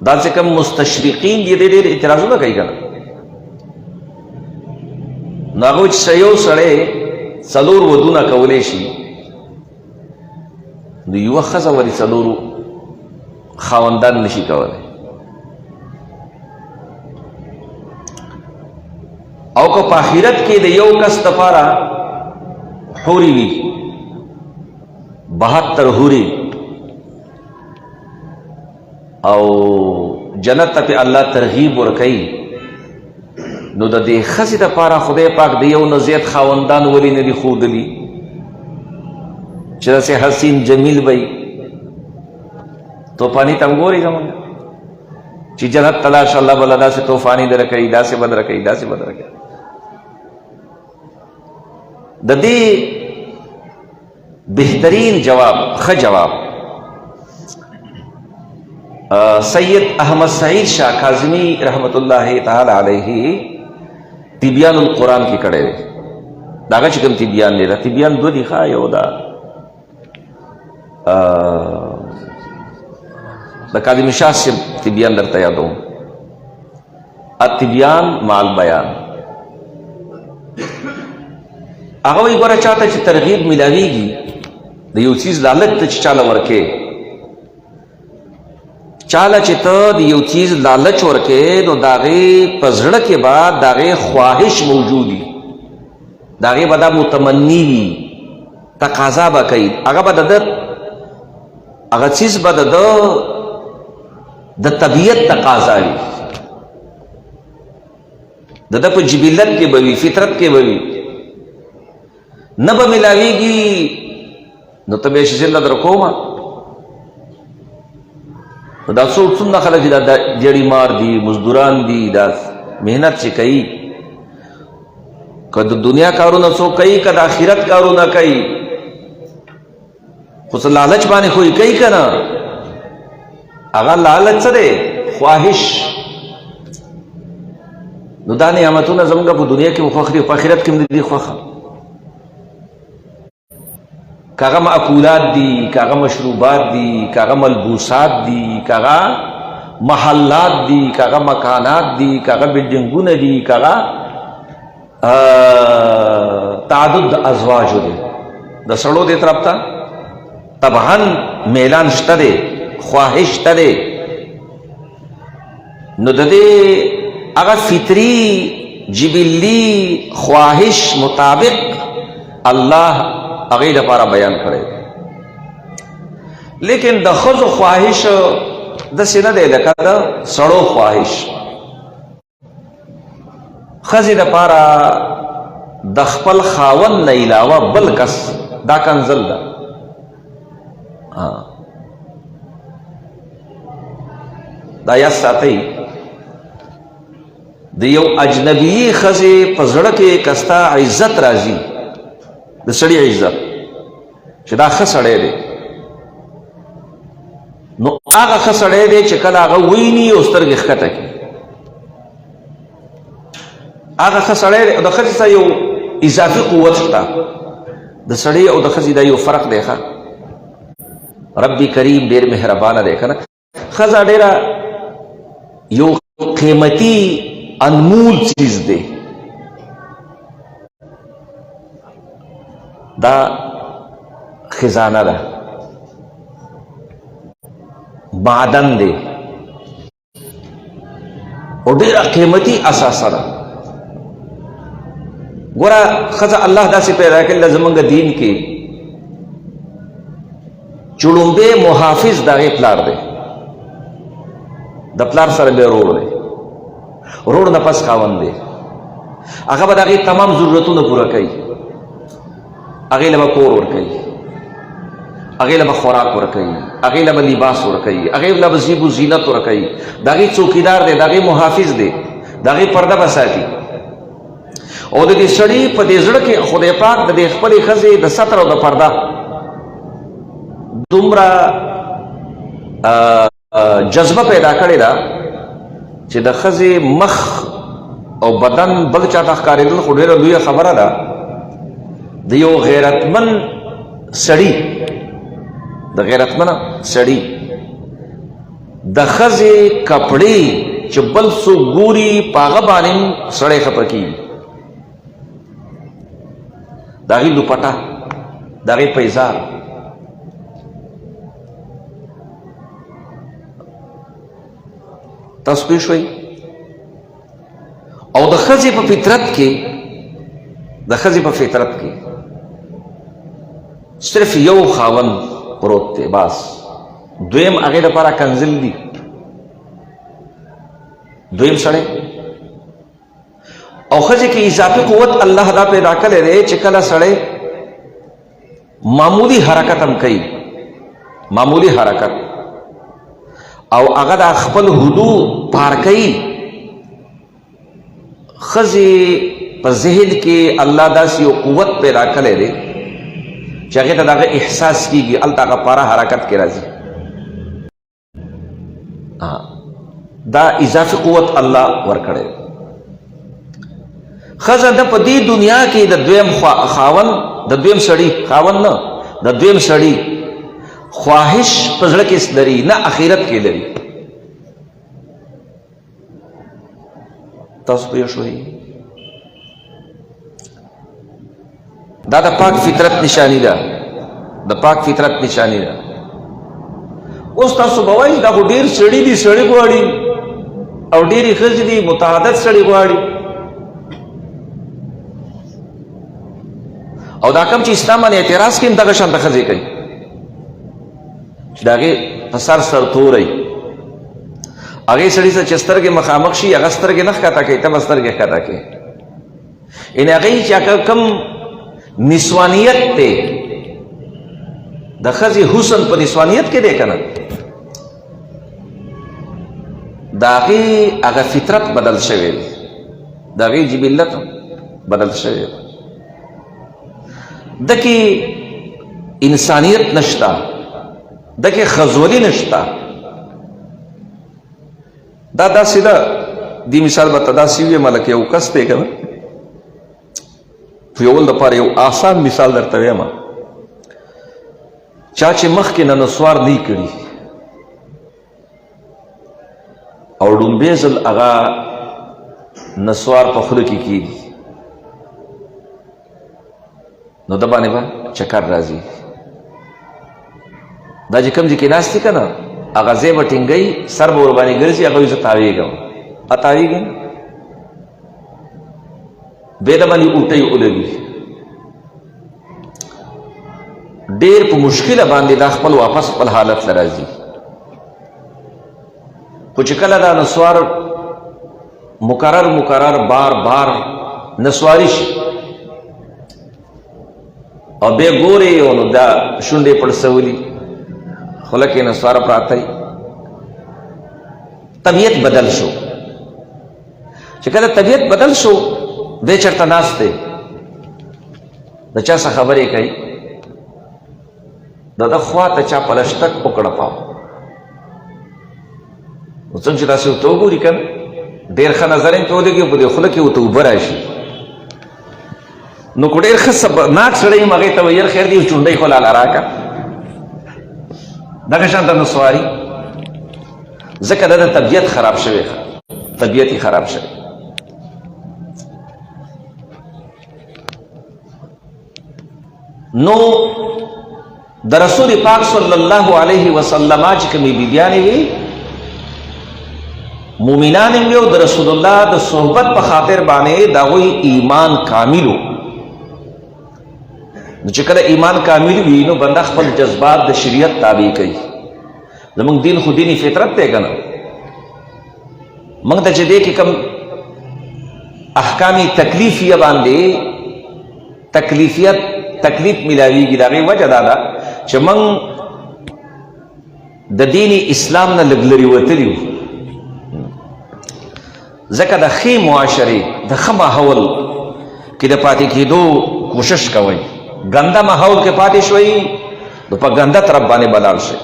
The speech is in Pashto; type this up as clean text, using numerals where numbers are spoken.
دا سے کم مستشرقین دی دیر اعتراضونه کوي کنه ناغو چې یو سړی څلور ودونه کولی شي نو یوه ښځه ولې څلورو خاوندان نشي کولی او که په آخرت کې د یو کس دپاره حورې وي 72 حورې او جنت ته په الله ترغیب ورکوي نو د دې ښځې دپاره خدای پاک د یو نه زیات خاوندان ولې نه دي ښودلي چې داسې حسین جمیل وی توفانی ته هم ګورئ زمونږ چې جنت ته لاړ شه الله به داسې توفانی درکوي داسې به درکوي داسې به درکوي د دې بهترین جواب ښه جواب سید احمد سعید شاہ کاظمی رحمت اللہ تعالی علیہ تبیان القرآن کی کڑے دے داغا چکم تبیان دے دا تبیان دو دی خواہ یو دا کاظم شاہ سے تبیان درتا یادوں التبیان مع البیان آغا وی گورا چاہتا چی ترغیب ملاوی گی دا یو چیز لالت تا چی چالا ورکے چاله چې ته د یو چیز لالچ ورکې نو د هغې په زړه کې به د هغې خواهش موجودي د هغې به دا متمني وي تقاضا به کوي هغه به د ده هغه څیز به د ده د طبیعت تقاضا وي د ده په جبلت کې به وي فطرت کې به وي نه به ملاویږي نو ته به یې شي زه در کومه دا څومره خلک دا جړی مار دي مزدوران دي دا محنت چې کوي که د دنیا کارونه څوک کوي که د آخرت کارونه کوي خو څه لالچ باندې خو یې کوي که نه هغه لالچ څه دی خواهش نو دا نعمتونه زموږ په دنیا کې خوښ دي په آخرت کې هم دي خوښه کاغه معقولات دي کاغه مشروبات دي کاغه ملبوسات دي کاغه محلات دي کاغه مکانات دي کاغه بلډینګونه دي کاغه تعدد ازواج دي د سړو دې طرف ته طبعا میلان شته دی خواهش شته دی نو د دې هغه فطري جبلی خواهش مطابق الله هغې لپاره بیان کړی لیکن د ښځو خواهش داسې نه دی لکه د سړو خواهش ښځې لپاره د خپل خاوند نه علاوه بل کس دا کنزل ده دا یاد ساتئ د یو اجنبي ښځې په زړه کې کستا عزت راځي د سړي عزت چې دا ښه سړی دی نو هغه ښه سړی دی چې کله هغه ویني او سترګې ښکته کړي هغه ښه سړی دی او د ښځې سره یو اضافي قوت شته د سړي او د ښځې دا یو فرق دی ښه ربي کریم ډېر مهربانه دی که نه ښځه ډېره یو قیمتي انمول چیز دی دا خزانه ده معدن دی او ډېره قیمتي اثاثه ده ګوره ښځه الله داسې پیدا کړې ده زموږ دین کې چې لومبی محافظ د هغې پلار دی د پلار سره بیا رور دی رور نه پس خاوند دی هغه به د هغې تمام ضرورتونه پوره کوي هغې له به کور ورکوي هغې له به خوراک ورکوي هغې له به لباس ورکوي هغې له به زیب و زینت ورکوي د هغې څوکیدار دی د هغې محافظ دی د هغې پرده به ساتي او د دې سړي په دې زړه کې خدای پاک د دې خپلې ښځې د ستر او د پرده دومره جذبه پیدا کړې ده چې د ښځې مخ او بدن بل چاته ښکارېدل خو ډېره لویه خبره ده د یو غیرتمن سړي د غیرتمن سړي د ښځې کپړې چې بل څوک ګوري په هغه باندې سړی خفه کېږي، د هغې دوپټه، د هغې پیزار. تاسو پوه شوئ؟ او د ښځې په فطرت کې، د ښځې په فطرت کې صرف یو خاوند پروت دی بس، دویم هغې دپاره کنزل دي، دویم سړی. او ښځې کې اضافي قوت الله دا پیدا کړی دی چې کله سړی معمولی حرکت هم کوي، معمولی حرکت، او هغه د خپل حدود پار کوي، ښځې په ذهن کې الله داسې یو قوت پیدا کړی دی چې هغې ته د هغه احساس کېږي، هلته هغه پاره حرکت کې راځي. دا اضافي قوت الله ورکړی. ښځه نه په دې دنیا کې د دویم خاوند، د دویم سړي خاوند نه، د دویم سړي خواهش په زړه کې لري، نه اخرت کې لري. تاسو پوه شوئ؟ دا د پاک فطرت نشانی ده، د پاک فطرت نشانی ده. اوس تاسو به وایي دا خو ډېر سړي دي، سړي غواړي، او ډېرې ښځې دي متعدد سړي غواړي. او دا کوم چې اسلام باندې اعتراض کوي دغه شان د ښځې کوي چې د هغې په سر سرتوری، هغې سړي سره چې سترګې مخامخ شي هغه سترګې نه ښکته کوي، ته به سترګې ښکته کوي. یعنې هغې چې کوم نسوانیت دی، د ښځې حسن په نسوانیت کې دی که نه، د هغې هغه فطرت بدل شوی دی، د هغې جبلت بدل شوی دی. دکې انسانیت نشته، دکې ښځولي نشته. دا داسې ده، دې مثال به ته داسې ویم لکه یو کس دی که نه، پوهول دپاره یو آسان مثال درته ویم. چا چې مخکې نه نسوار نه کړي او ډومبی ځل هغه نسوار په خوله کې کېږي، نو د باندې به چکر راځي. دا چې کوم ځای کې ناست دي که نه، هغه ځای به ټینګوي، سر به ورباندې ګرځي، هغه وایي زه تاویږم، تاویږي بیا د باندې اوټۍ ولګي. ډېر په مشکله باندې دا خپل واپس خپل حالت له راځي. خو چې کله دا نسوار مقرر بار بار نسواری شي او بیا ګورې نو دا شونډې پړسولي، خوله کې نسوار پراته وي، طبیعت بدل شو. چې کله طبیعت بدل شو دی چېرته ناست دی، د چا څه خبرې کوي، د ده خوا ته چا پلشتک وکړپاو، نو څنګه چې داسې ورته وګوري که نه، ډېر ښه نظر یې پرې ولګي، په دې خوله کې ورته اوبه راشي. نو که ډېر ښه صبرناک سړی یم هغې ته ویل خیر دی چونډۍ خو لاله راکړه. دغه شان د نسواري، ځکه د طبیعت خراب شوی، طبیعت یې خراب شوی. نو د رسول پاک صلی الله علیه وسلم چې کومې بیبیانې وي، مومنان هم وي، او د رسول الله د صحبت په خاطر باندې د هغوی ایمان کامل و. نو چې کله ایمان کامل وي نو بنده خپل جذبات د شریعت تابع کوي. زمونږ دین خو دینی فطرت دی که نه، موږ ته چې دی کې کوم احکام تکلیفیه باندې تکلیف ملاویږي، د هغې وجه دا ده چې موږ د دین اسلام نه لږ لرې وتلي وو. ځکه د ښې معاشرې د ښه ماحول کې د پاتې کېدو کوشش کوئ. ګنده ماحول کې پاتې شوئ نو په ګنده طرف باندې به لاړ شئ.